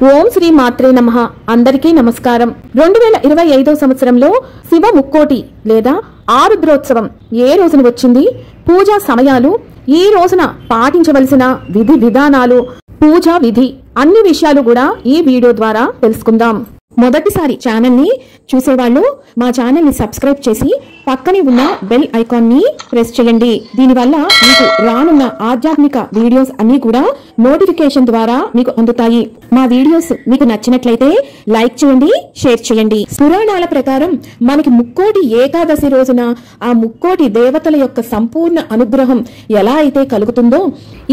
ఓం శ్రీ మాత్రే నమః. అందరికీ నమస్కారం. 2025 సంవత్సరంలో శివ ముక్కోటి లేదా ఆరుద్రోత్సవం ఏ రోజున వచ్చింది, పూజా సమయాలు, ఈ రోజున పాటించవలసిన విధి విధానాలు, పూజా విధి అన్ని విషయాలు కూడా ఈ వీడియో ద్వారా తెలుసుకుందాం. మొదటిసారి ఛానల్ ని చూసేవాళ్ళు మా ఛానల్ ని సబ్స్క్రైబ్ చేసి పక్కనే ఉన్న బెల్ ఐకాన్ ని ప్రెస్ చేయండి. దీనివల్ల మీకు రానున్న ఆధ్యాత్మిక వీడియోస్ అన్ని కూడా నోటిఫికేషన్ ద్వారా మీకు అందుతాయి. మా వీడియోస్ మీకు నచ్చినట్లయితే లైక్ చేయండి, షేర్ చేయండి. పురాణాల ప్రకారం మనకి ముక్కోటి ఏకాదశి రోజున ఆ ముక్కోటి దేవతల యొక్క సంపూర్ణ అనుగ్రహం ఎలా అయితే కలుగుతుందో,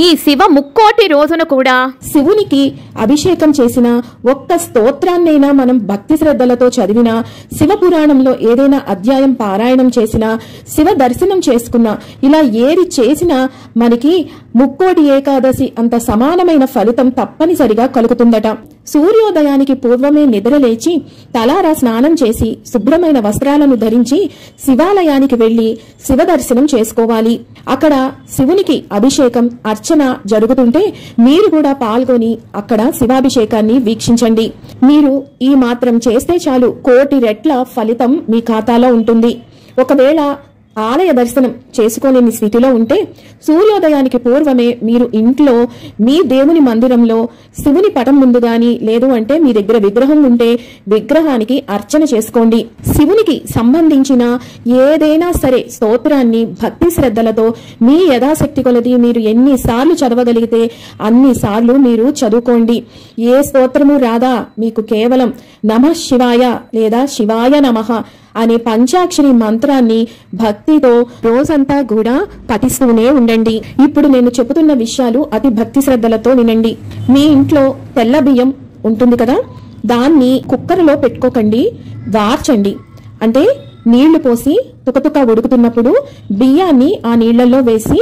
ఈ శివ ముక్కోటి రోజున కూడా శివునికి అభిషేకం చేసిన ఒక్క స్తోత్రాన్నైనా మనం భక్తి శ్రద్ధలతో చదివిన, శివ పురాణంలో ఏదైనా అధ్యాయం పారాయణం చేసినా, శివ దర్శనం చేసుకున్నా, ఇలా ఏది చేసినా మనకి ముక్కోటి ఏకాదశి అంత సమానమైన ఫలితం తప్పనిసరిగా కలుగుతుందట. సూర్యోదయానికి పూర్వమే నిద్రలేచి తలారా స్నానం చేసి శుభ్రమైన వస్త్రాలను ధరించి శివాలయానికి వెళ్లి శివ దర్శనం చేసుకోవాలి. అక్కడ శివునికి అభిషేకం, అర్చన జరుగుతుంటే మీరు కూడా పాల్గొని అక్కడ శివాభిషేకాన్ని వీక్షించండి. మీరు ఈ మాత్రం చేస్తే చాలు, కోటి రెట్ల ఫలితం మీ ఖాతాలో ఉంటుంది. ఒకవేళ ఆలయ దర్శనం చేసుకోలేని స్థితిలో ఉంటే సూర్యోదయానికి పూర్వమే మీరు ఇంట్లో మీ దేవుని మందిరంలో శివుని పటం ముందు గాని, లేదు అంటే మీ దగ్గర విగ్రహం ఉంటే విగ్రహానికి అర్చన చేసుకోండి. శివునికి సంబంధించిన ఏదైనా సరే స్తోత్రాన్ని భక్తి శ్రద్ధలతో మీ యథాశక్తి కొలది మీరు ఎన్నిసార్లు చదవగలిగితే అన్నిసార్లు మీరు చదువుకోండి. ఏ స్తోత్రము రాదా మీకు కేవలం నమః శివాయ లేదా శివాయ నమః అనే పంచాక్షరి మంత్రాన్ని భక్తితో రోజంతా కూడా పఠిస్తూనే ఉండండి. ఇప్పుడు నేను చెబుతున్న విషయాలు అతి భక్తి శ్రద్ధలతో వినండి. మీ ఇంట్లో తెల్ల బియ్యం ఉంటుంది కదా, దాన్ని కుక్కర్లో పెట్టుకోకండి, వార్చండి. అంటే నీళ్లు పోసి తుకతుక ఉడుకుతున్నప్పుడు బియ్యాన్ని ఆ నీళ్లలో వేసి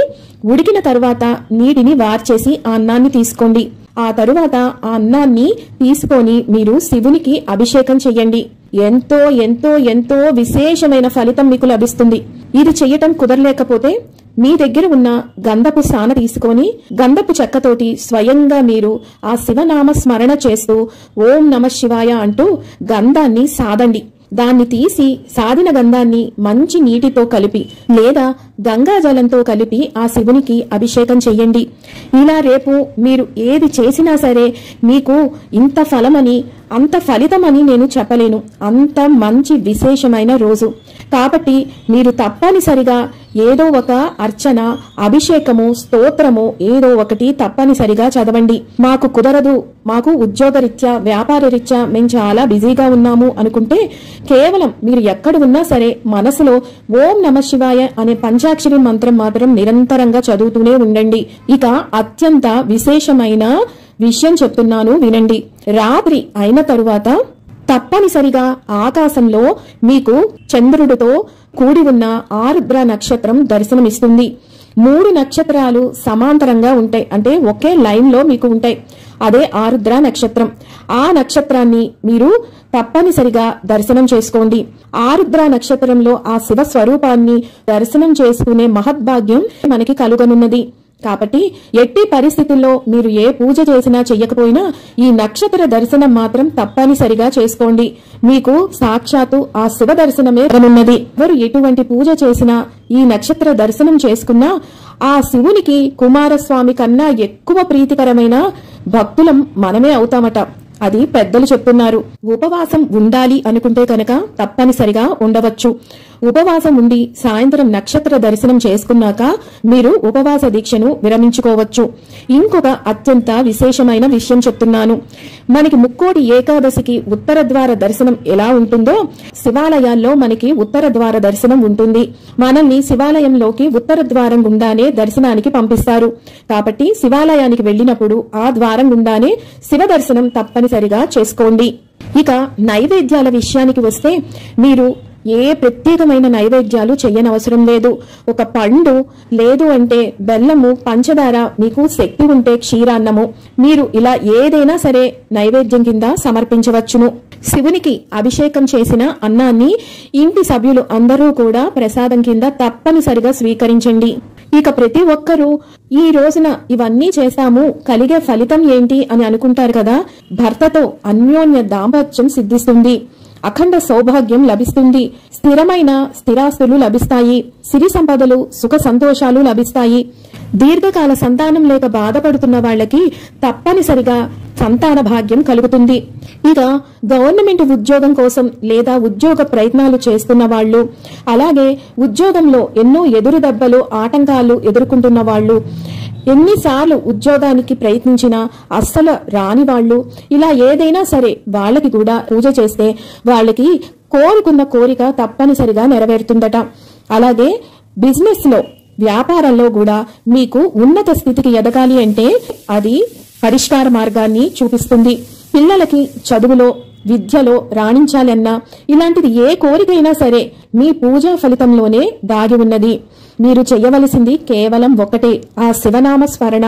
ఉడికిన తరువాత నీటిని వార్చేసి ఆ అన్నాన్ని తీసుకోండి. ఆ తరువాత ఆ అన్నాన్ని తీసుకొని మీరు శివునికి అభిషేకం చెయ్యండి. ఎంతో ఎంతో ఎంతో విశేషమైన ఫలితం మీకు లభిస్తుంది. ఇది చెయ్యటం కుదరలేకపోతే మీ దగ్గర ఉన్న గంధపు సాన తీసుకొని గంధపు చెక్కతోటి స్వయంగా మీరు ఆ శివనామ స్మరణ చేస్తూ ఓం నమః శివాయ అంటూ గంధాన్ని సాదండి. దాన్ని తీసి సాదిన గంధాన్ని మంచి నీటితో కలిపి లేదా గంగాజలంతో కలిపి ఆ శివునికి అభిషేకం చెయ్యండి. ఇలా రేపు మీరు ఏది చేసినా సరే మీకు ఇంత ఫలమని, అంత ఫలితమని నేను చెప్పలేను. అంత మంచి విశేషమైన రోజు కాబట్టి మీరు తప్పనిసరిగా ఏదో ఒక అర్చన, అభిషేకము, స్తోత్రము ఏదో ఒకటి తప్పనిసరిగా చదవండి. మాకు కుదరదు, మాకు ఉద్యోగరీత్యా, వ్యాపార రీత్యా మేము చాలా బిజీగా ఉన్నాము అనుకుంటే కేవలం మీరు ఎక్కడ ఉన్నా సరే మనసులో ఓం నమః శివాయ అనే పంచాక్షరి మంత్రం మాత్రం నిరంతరంగా చదువుతూనే ఉండండి. ఇక అత్యంత విశేషమైన విషయం చెప్తున్నాను వినండి. రాత్రి అయిన తరువాత తప్పనిసరిగా ఆకాశంలో మీకు చంద్రుడితో కూడి ఉన్న ఆరుద్ర నక్షత్రం దర్శనమిస్తుంది. 3 నక్షత్రాలు సమాంతరంగా ఉంటాయి, అంటే ఒకే లైన్ లో మీకు ఉంటాయి. అదే ఆరుద్ర నక్షత్రం. ఆ నక్షత్రాన్ని మీరు తప్పనిసరిగా దర్శనం చేసుకోండి. ఆరుద్ర నక్షత్రంలో ఆ శివ స్వరూపాన్ని దర్శనం చేసుకునే మహద్భాగ్యం మనకి కలుగనున్నది. కాబట్టి ఎట్టి పరిస్థితుల్లో మీరు ఏ పూజ చేసినా చెయ్యకపోయినా ఈ నక్షత్ర దర్శనం మాత్రం తప్పనిసరిగా చేసుకోండి. మీకు సాక్షాత్తు ఆ శివ దర్శనమే ఉన్నది. ఎవరు ఎటువంటి పూజ చేసినా ఈ నక్షత్ర దర్శనం చేసుకున్నా ఆ శివునికి కుమారస్వామి కన్నా ఎక్కువ ప్రీతికరమైన భక్తులం మనమే అవుతామట. అది పెద్దలు చెప్తున్నారు. ఉపవాసం ఉండాలి అనుకుంటే కనుక తప్పనిసరిగా ఉండవచ్చు. ఉపవాసం ఉండి సాయంత్రం నక్షత్ర దర్శనం చేసుకున్నాక మీరు ఉపవాస దీక్షను విరమించుకోవచ్చు. ఇంకొక అత్యంత విశేషమైన విషయం చెప్తున్నాను. మనకి ముక్కోటి ఏకాదశికి ఉత్తర ద్వార దర్శనం ఎలా ఉంటుందో శివాలయాల్లో మనకి ఉత్తర ద్వార దర్శనం ఉంటుంది. మనల్ని శివాలయంలోకి ఉత్తర ద్వారం గుండానే దర్శనానికి పంపిస్తారు. కాబట్టి శివాలయానికి వెళ్ళినప్పుడు ఆ ద్వారం గుండానే శివ దర్శనం తప్పనిసరిగా చేసుకోండి. ఇక నైవేద్యాల విషయానికి వస్తే మీరు ఏ ప్రత్యేకమైన నైవేద్యాలు చెయ్యనవసరం లేదు. ఒక పండు, లేదు అంటే బెల్లము, పంచదార, మీకు శక్తి ఉంటే క్షీరాన్నము, మీరు ఇలా ఏదైనా సరే నైవేద్యం కింద సమర్పించవచ్చును. శివునికి అభిషేకం చేసిన అన్నాన్ని ఇంటి సభ్యులు అందరూ కూడా ప్రసాదం కింద తప్పనిసరిగా స్వీకరించండి. ఇక ప్రతి ఒక్కరూ ఈ రోజున ఇవన్నీ చేశాము, కలిగే ఫలితం ఏంటి అని అనుకుంటారు కదా. భర్తతో అన్యోన్య దాంపత్యం సిద్ధిస్తుంది, అఖండ సౌభాగ్యం లభిస్తుంది, స్థిరమైన స్థిరాస్తులు లభిస్తాయి, సిరి సంపదలు సుఖ సంతోషాలు లభిస్తాయి. దీర్ఘకాల సంతానం లేక బాధపడుతున్న వాళ్ళకి తప్పనిసరిగా సంతాన భాగ్యం కలుగుతుంది. ఇక గవర్నమెంట్ ఉద్యోగం కోసం లేదా ఉద్యోగ ప్రయత్నాలు చేస్తున్న వాళ్ళు, అలాగే ఉద్యోగంలో ఎన్నో ఎదురు దెబ్బలు ఆటంకాలు ఎదుర్కొంటున్న వాళ్ళు, ఎన్నిసార్లు ఉద్యోగానికి ప్రయత్నించినా అస్సలు రాని వాళ్ళు, ఇలా ఏదైనా సరే వాళ్ళకి కూడా పూజ చేస్తే వాళ్ళకి కోరుకున్న కోరిక తప్పనిసరిగా నెరవేరుతుందట. అలాగే బిజినెస్ లో వ్యాపారంలో కూడా మీకు ఉన్నత స్థితికి ఎదగాలి అంటే అది పరిష్కార మార్గాన్ని చూపిస్తుంది. పిల్లలకి చదువులో విద్యలో రాణించాలన్నా ఇలాంటిది ఏ కోరికైనా సరే మీ పూజా ఫలితంలోనే దాగి ఉన్నది. మీరు చేయవలసింది కేవలం ఒకటే, ఆ శివనామ స్మరణ,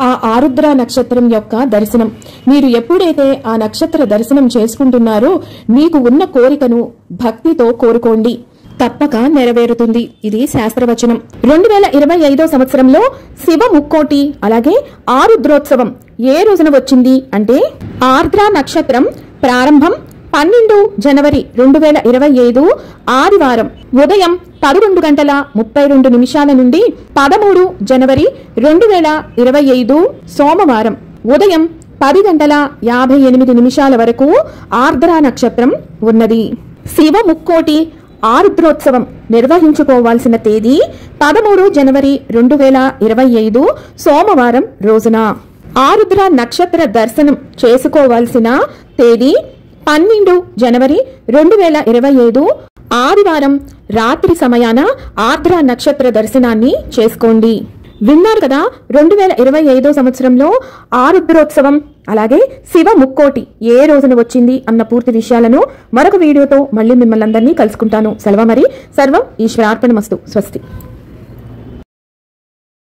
ఆ ఆరుద్ర నక్షత్రం యొక్క దర్శనం. మీరు ఎప్పుడైతే ఆ నక్షత్ర దర్శనం చేసుకుంటున్నారో మీకు ఉన్న కోరికను భక్తితో కోరుకోండి, తప్పక నెరవేరుతుంది. ఇది శాస్త్రవచనం. 2025 సంవత్సరంలో శివ ముక్కోటి అలాగే ఆరుద్రోత్సవం ఏ రోజున వచ్చింది అంటే ఆర్ద్ర నక్షత్రం ప్రారంభం 12 జనవరి 2025 ఆదివారం ఉదయం 11:32 నుండి 13 జనవరి 2025 సోమవారం ఉదయం 10:58 వరకు ఆర్ద్ర నక్షత్రం ఉన్నది. శివ ముక్కోటి ఆరుద్రోత్సవం నిర్వహించుకోవాల్సిన తేదీ 13 జనవరి 2025 సోమవారం రోజున. ఆరుద్ర నక్షత్ర దర్శనం చేసుకోవాల్సిన తేదీ 12 జనవరి 2025 ఆదివారం రాత్రి సమయాన ఆర్ద్ర నక్షత్ర దర్శనాన్ని చేసుకోండి. విన్నారు కదా, 2025 సంవత్సరంలో ఆరుద్రోత్సవం అలాగే శివ ముక్కోటి ఏ రోజున వచ్చింది అన్న పూర్తి విషయాలను మరొక వీడియోతో మళ్ళీ మిమ్మల్ని అందరినీ కలుసుకుంటాను. సెలవు మరి. సర్వం ఈశ్వరార్పణమస్తు. స్వస్తి.